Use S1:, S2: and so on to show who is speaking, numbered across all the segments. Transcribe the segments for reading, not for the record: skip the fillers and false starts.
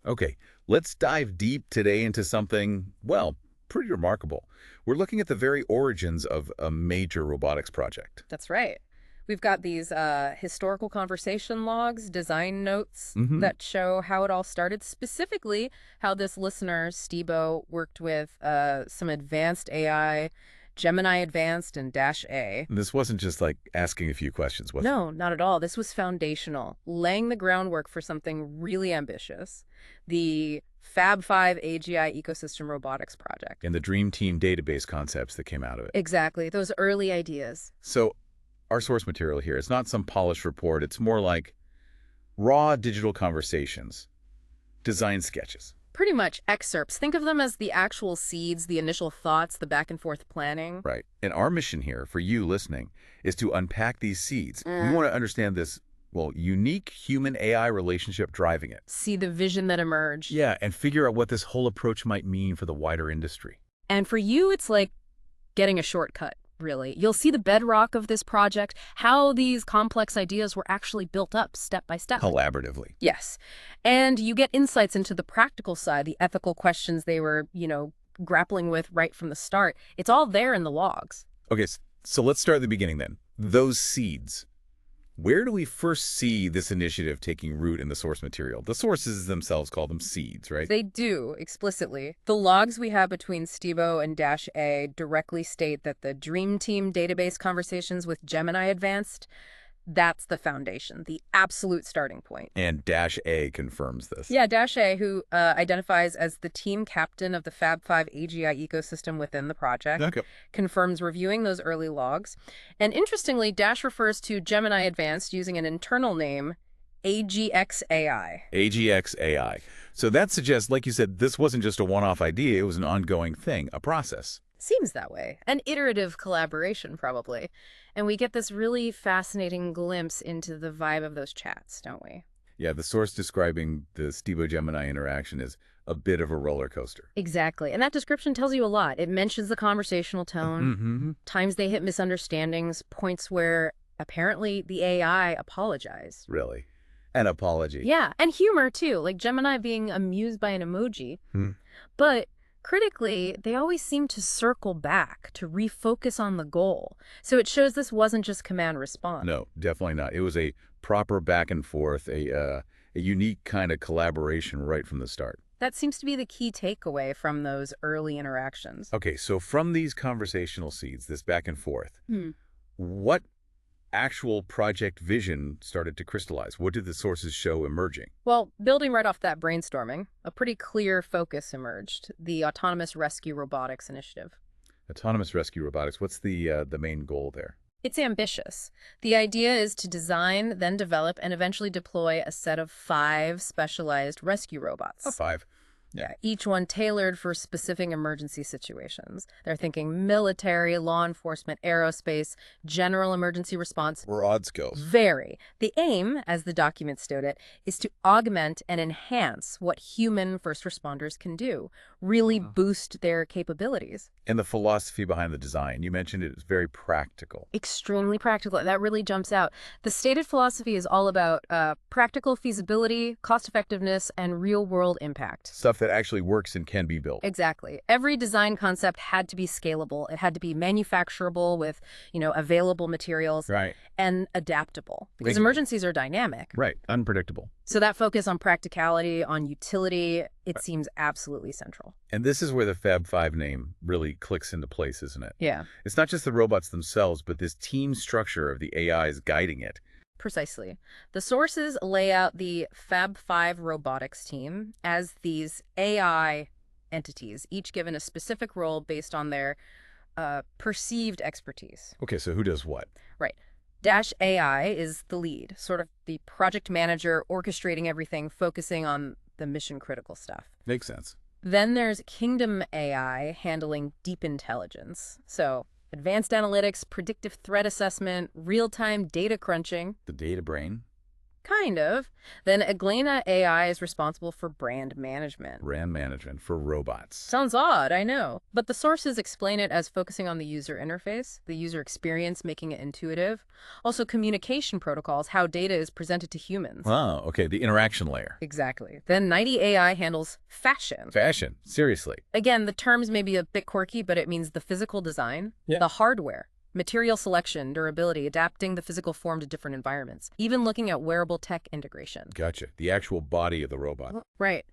S1: Okay, let's dive deep today into something, well, pretty remarkable. We're looking at the very origins of a major robotics project.
S2: That's right. We've got these historical conversation logs, design notes
S1: Mm-hmm.
S2: that show how it all started, specifically how this listener, Stebo, worked with some advanced AI, Gemini Advanced and Dash A.
S1: This wasn't just like asking a few questions, was it?
S2: No, not at all. This was foundational, laying the groundwork for something really ambitious, the Fab 5 AGI Ecosystem Robotics Project.
S1: And the Dream Team database concepts that came out of it.
S2: Exactly, those early ideas.
S1: So our source material here, it's not some polished report. It's more like raw digital conversations, design sketches.
S2: Pretty much excerpts. Think of them as the actual seeds, the initial thoughts, the back and forth planning.
S1: Right. And our mission here, for you listening, is to unpack these seeds. We want to understand this, well, unique human-AI relationship driving it.
S2: See the vision that emerged.
S1: Yeah, and figure out what this whole approach might mean for the wider industry.
S2: And for you, it's like getting a shortcut, really. You'll see the bedrock of this project, how these complex ideas were actually built up step by step.
S1: Collaboratively.
S2: Yes. And you get insights into the practical side, the ethical questions they were, grappling with right from the start. It's all there in the logs.
S1: Okay, so let's start at the beginning then. Those seeds. Where do we first see this initiative taking root in the source material? The sources themselves call them seeds, right?
S2: They do, explicitly. The logs we have between Stebo and Dash A directly state that the Dream Team database conversations with Gemini Advanced, that's the foundation, the absolute starting point.
S1: And Dash A confirms this.
S2: Yeah, Dash A, who identifies as the team captain of the Fab 5 AGI ecosystem within the project,
S1: Okay.
S2: confirms reviewing those early logs. And interestingly, Dash refers to Gemini Advanced using an internal name, AGXAI.
S1: AGXAI. So that suggests, like you said, this wasn't just a one-off idea, it was an ongoing thing, a process.
S2: Seems that way. An iterative collaboration, probably. And we get this really fascinating glimpse into the vibe of those chats, don't we?
S1: Yeah, the source describing the Stebo-Gemini interaction is a bit of a roller coaster.
S2: Exactly. And that description tells you a lot. It mentions the conversational tone,
S1: Mm-hmm.
S2: times they hit misunderstandings, points where apparently the AI apologized.
S1: Really. An apology.
S2: Yeah, and humor too, like Gemini being amused by an emoji.
S1: Hmm.
S2: But critically, they always seem to circle back, to refocus on the goal. So it shows this wasn't just command response.
S1: No, definitely not. It was a proper back and forth, a unique kind of collaboration right from the start.
S2: That seems to be the key takeaway from those early interactions.
S1: Okay, so from these conversational seeds, this back and forth,
S2: Hmm.
S1: what actual project vision started to crystallize? What did the sources show emerging?
S2: Well, building right off that brainstorming, a pretty clear focus emerged, the Autonomous Rescue Robotics Initiative.
S1: Autonomous rescue robotics. What's the main goal there?
S2: It's ambitious. The idea is to design, then develop, and eventually deploy a set of 5 specialized rescue robots.
S1: A 5.
S2: Yeah, each one tailored for specific emergency situations. They're thinking military, law enforcement, aerospace, general emergency response.
S1: Broad skills.
S2: Very. The aim, as the document stood it, is to augment and enhance what human first responders can do, really boost their capabilities.
S1: And the philosophy behind the design, you mentioned it is very practical.
S2: Extremely practical. That really jumps out. The stated philosophy is all about practical feasibility, cost effectiveness, and real-world impact.
S1: Stuff that actually works and can be built.
S2: Exactly. Every design concept had to be scalable. It had to be manufacturable with, available materials.
S1: Right.
S2: And adaptable. Because
S1: Thank you.
S2: emergencies are dynamic.
S1: Right. Unpredictable.
S2: So that focus on practicality, on utility, it seems absolutely central.
S1: And this is where the Fab 5 name really clicks into place, isn't it?
S2: Yeah,
S1: It's not just the robots themselves, but this team structure of the AIs guiding it.
S2: precisely. The sources lay out the Fab 5 robotics team as these AI entities, each given a specific role based on their perceived expertise.
S1: Okay, so who does what?
S2: Right. Dash AI is the lead, sort of the project manager orchestrating everything, focusing on the mission-critical stuff.
S1: Makes sense.
S2: Then there's Kingdom AI handling deep intelligence. So advanced analytics, predictive threat assessment, real-time data crunching.
S1: The data brain.
S2: Kind of. Then Aglena AI is responsible for brand management.
S1: Brand management for robots.
S2: Sounds odd, I know. But the sources explain it as focusing on the user interface, the user experience, making it intuitive. Also, communication protocols, how data is presented to humans.
S1: Oh, okay, the interaction layer.
S2: Exactly. Then 90 AI handles fashion.
S1: Fashion, seriously.
S2: Again, the terms may be a bit quirky, but it means the physical design, the hardware, material selection, durability, adapting the physical form to different environments, even looking at wearable tech integration.
S1: Gotcha. The actual body of the robot.
S2: Right.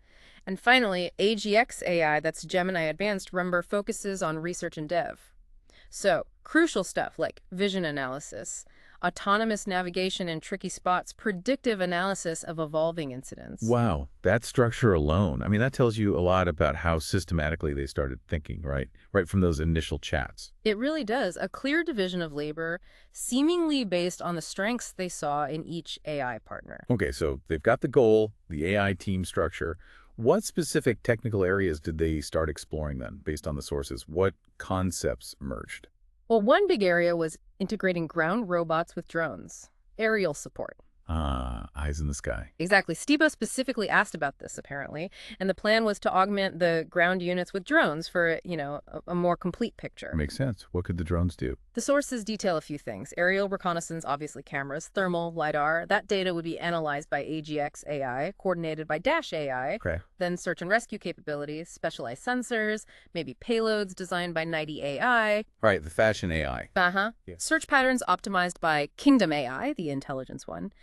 S2: And finally, AGX AI, that's Gemini Advanced, remember, focuses on research and dev. So, crucial stuff like vision analysis, autonomous navigation in tricky spots, predictive analysis of evolving incidents.
S1: Wow, that structure alone, I mean, that tells you a lot about how systematically they started thinking, right? Right from those initial chats.
S2: It really does. A clear division of labor, seemingly based on the strengths they saw in each AI partner.
S1: Okay, so they've got the goal, the AI team structure. What specific technical areas did they start exploring then, based on the sources? What concepts emerged?
S2: Well, one big area was integrating ground robots with drones, aerial support.
S1: Ah, eyes in the sky.
S2: Exactly. Stibo specifically asked about this, apparently, and the plan was to augment the ground units with drones for, a more complete picture.
S1: Makes sense. What could the drones do?
S2: The sources detail a few things. Aerial reconnaissance, obviously cameras, thermal, LiDAR. That data would be analyzed by AGX AI, coordinated by Dash AI.
S1: Okay.
S2: Then search and rescue capabilities, specialized sensors, maybe payloads designed by 90 AI.
S1: All right, the fashion AI.
S2: Uh-huh.
S1: Yeah.
S2: Search patterns optimized by Kingdom AI, the intelligence one.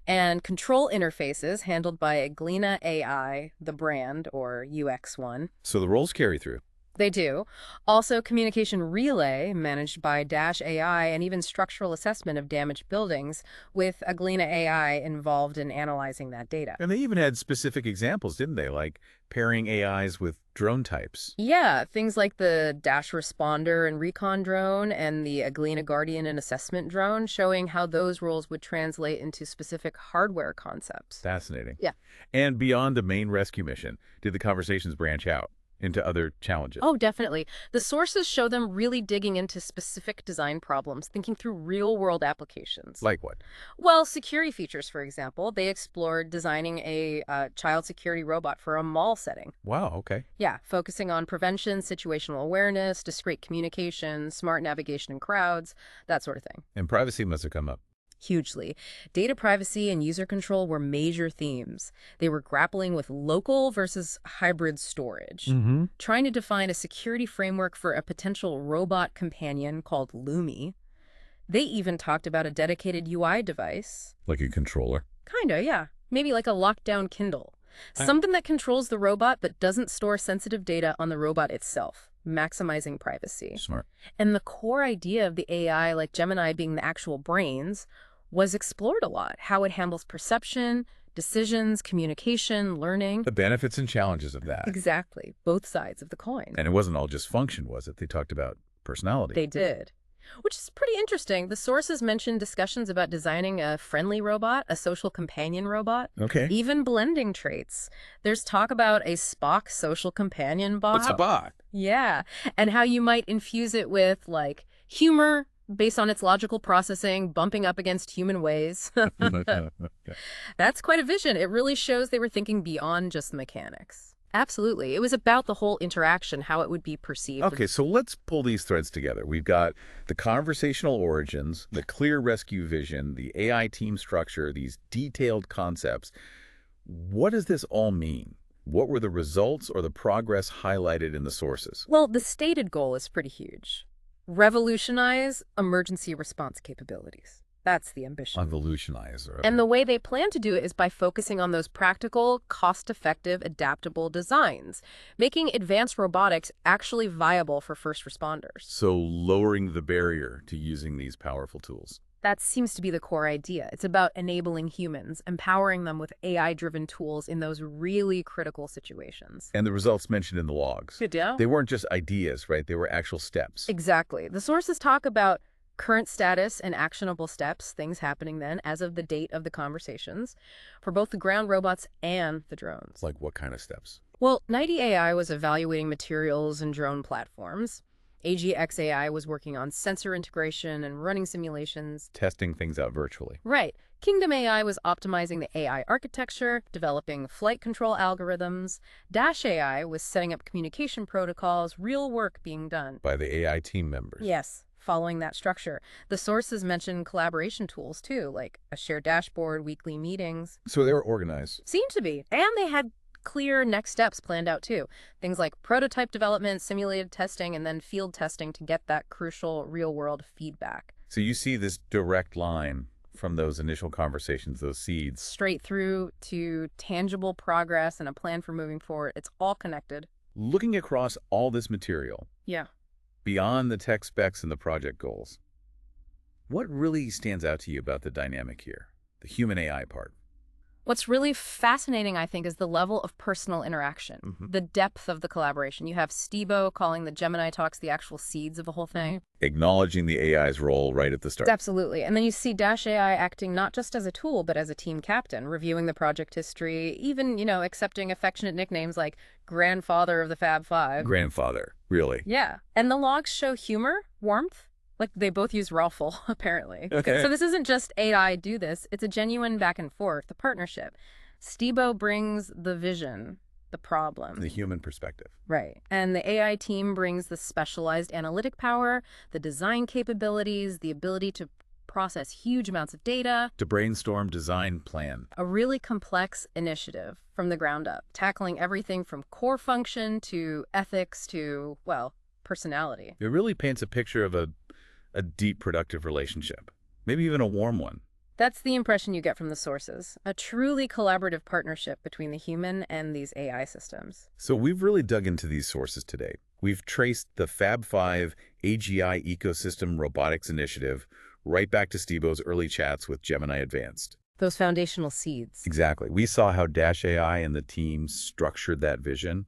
S2: And control interfaces handled by Aglena AI, the brand, or UX one.
S1: So the roles carry through.
S2: They do. Also, communication relay, managed by Dash AI, and even structural assessment of damaged buildings, with Aglena AI involved in analyzing that data.
S1: And they even had specific examples, didn't they? Like pairing AIs with drone types.
S2: Yeah, things like the Dash Responder and Recon drone and the Aglena Guardian and Assessment drone, showing how those roles would translate into specific hardware concepts.
S1: Fascinating.
S2: Yeah.
S1: And beyond the main rescue mission, did the conversations branch out into other challenges?
S2: Oh, definitely. The sources show them really digging into specific design problems, thinking through real-world applications.
S1: Like what?
S2: Well, security features, for example. They explored designing a child security robot for a mall setting.
S1: Wow, okay.
S2: Yeah, focusing on prevention, situational awareness, discreet communication, smart navigation in crowds, that sort of thing.
S1: And privacy must have come up.
S2: Hugely. Data privacy and user control were major themes. They were grappling with local versus hybrid storage, trying to define a security framework for a potential robot companion called Lumi. They even talked about a dedicated UI device.
S1: Like a controller.
S2: Kinda, yeah. Maybe like a lockdown Kindle. Something that controls the robot but doesn't store sensitive data on the robot itself, maximizing privacy.
S1: Smart.
S2: And the core idea of the AI, like Gemini being the actual brains, was explored a lot. How it handles perception, decisions, communication, learning.
S1: The benefits and challenges of that.
S2: Exactly. Both sides of the coin.
S1: And it wasn't all just function, was it? They talked about personality.
S2: They did. Which is pretty interesting. The sources mentioned discussions about designing a friendly robot, a social companion robot,
S1: Okay.
S2: even blending traits. There's talk about a Spock social companion bot.
S1: What's a bot?
S2: Yeah, and how you might infuse it with, like, humor based on its logical processing, bumping up against human ways. That's quite a vision. It really shows they were thinking beyond just mechanics. Absolutely. It was about the whole interaction, how it would be perceived.
S1: Okay, so let's pull these threads together. We've got the conversational origins, the clear rescue vision, the AI team structure, these detailed concepts. What does this all mean? What were the results or the progress highlighted in the sources?
S2: Well, the stated goal is pretty huge. Revolutionize emergency response capabilities. That's the ambition.
S1: Evolutionize.
S2: And the way they plan to do it is by focusing on those practical, cost-effective, adaptable designs, making advanced robotics actually viable for first responders.
S1: So lowering the barrier to using these powerful tools.
S2: That seems to be the core idea. It's about enabling humans, empowering them with AI-driven tools in those really critical situations.
S1: And the results mentioned in the logs.
S2: Good deal.
S1: They weren't just ideas, right? They were actual steps.
S2: Exactly. The sources talk about current status and actionable steps, things happening then as of the date of the conversations, for both the ground robots and the drones.
S1: Like what kind of steps?
S2: Well, 90 AI was evaluating materials and drone platforms. AGI was working on sensor integration and running simulations.
S1: Testing things out virtually.
S2: Right. Kingdom AI was optimizing the AI architecture, developing flight control algorithms. Dash AI was setting up communication protocols, real work being done.
S1: By the AI team members.
S2: Yes, following that structure. The sources mention collaboration tools too, like a shared dashboard, weekly meetings.
S1: So they were organized.
S2: Seemed to be. And they had clear next steps planned out too. Things like prototype development, simulated testing, and then field testing to get that crucial real-world feedback.
S1: So you see this direct line from those initial conversations, those seeds.
S2: Straight through to tangible progress and a plan for moving forward. It's all connected.
S1: Looking across all this material,
S2: Yeah.
S1: beyond the tech specs and the project goals, what really stands out to you about the dynamic here, the human AI part?
S2: What's really fascinating, I think, is the level of personal interaction, the depth of the collaboration. You have Stebo calling the Gemini talks the actual seeds of the whole thing.
S1: Acknowledging the AI's role right at the start.
S2: Absolutely. And then you see Dash AI acting not just as a tool, but as a team captain, reviewing the project history, even, accepting affectionate nicknames like grandfather of the Fab Five.
S1: Grandfather, really?
S2: Yeah. And the logs show humor, warmth. Like, they both use Rawful, apparently.
S1: Okay.
S2: So this isn't just AI do this. It's a genuine back and forth, a partnership. Stebo brings the vision, the problem.
S1: The human perspective.
S2: Right. And the AI team brings the specialized analytic power, the design capabilities, the ability to process huge amounts of data.
S1: To brainstorm, design, plan.
S2: A really complex initiative from the ground up, tackling everything from core function to ethics to, well, personality.
S1: It really paints a picture of a deep, productive relationship. Maybe even a warm one.
S2: That's the impression you get from the sources. A truly collaborative partnership between the human and these AI systems.
S1: So we've really dug into these sources today. We've traced the Fab 5 AGI Ecosystem Robotics Initiative right back to Stebo's early chats with Gemini Advanced.
S2: Those foundational seeds.
S1: Exactly. We saw how Dash AI and the team structured that vision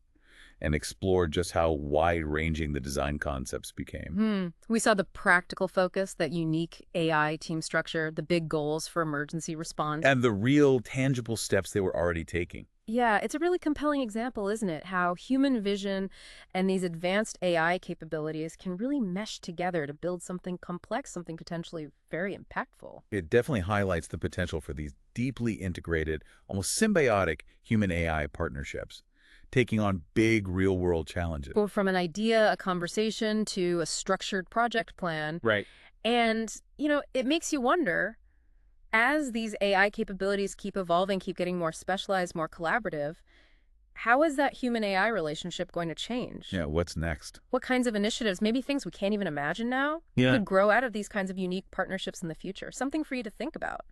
S1: and explored just how wide-ranging the design concepts became.
S2: We saw the practical focus, that unique AI team structure, the big goals for emergency response.
S1: And the real, tangible steps they were already taking.
S2: Yeah, it's a really compelling example, isn't it? How human vision and these advanced AI capabilities can really mesh together to build something complex, something potentially very impactful.
S1: It definitely highlights the potential for these deeply integrated, almost symbiotic human-AI partnerships, taking on big real-world challenges.
S2: Go from an idea, a conversation, to a structured project plan.
S1: Right.
S2: And, it makes you wonder, as these AI capabilities keep evolving, keep getting more specialized, more collaborative, how is that human-AI relationship going to change?
S1: Yeah, what's next?
S2: What kinds of initiatives, maybe things we can't even imagine now,
S1: Yeah.
S2: could grow out of these kinds of unique partnerships in the future? Something for you to think about.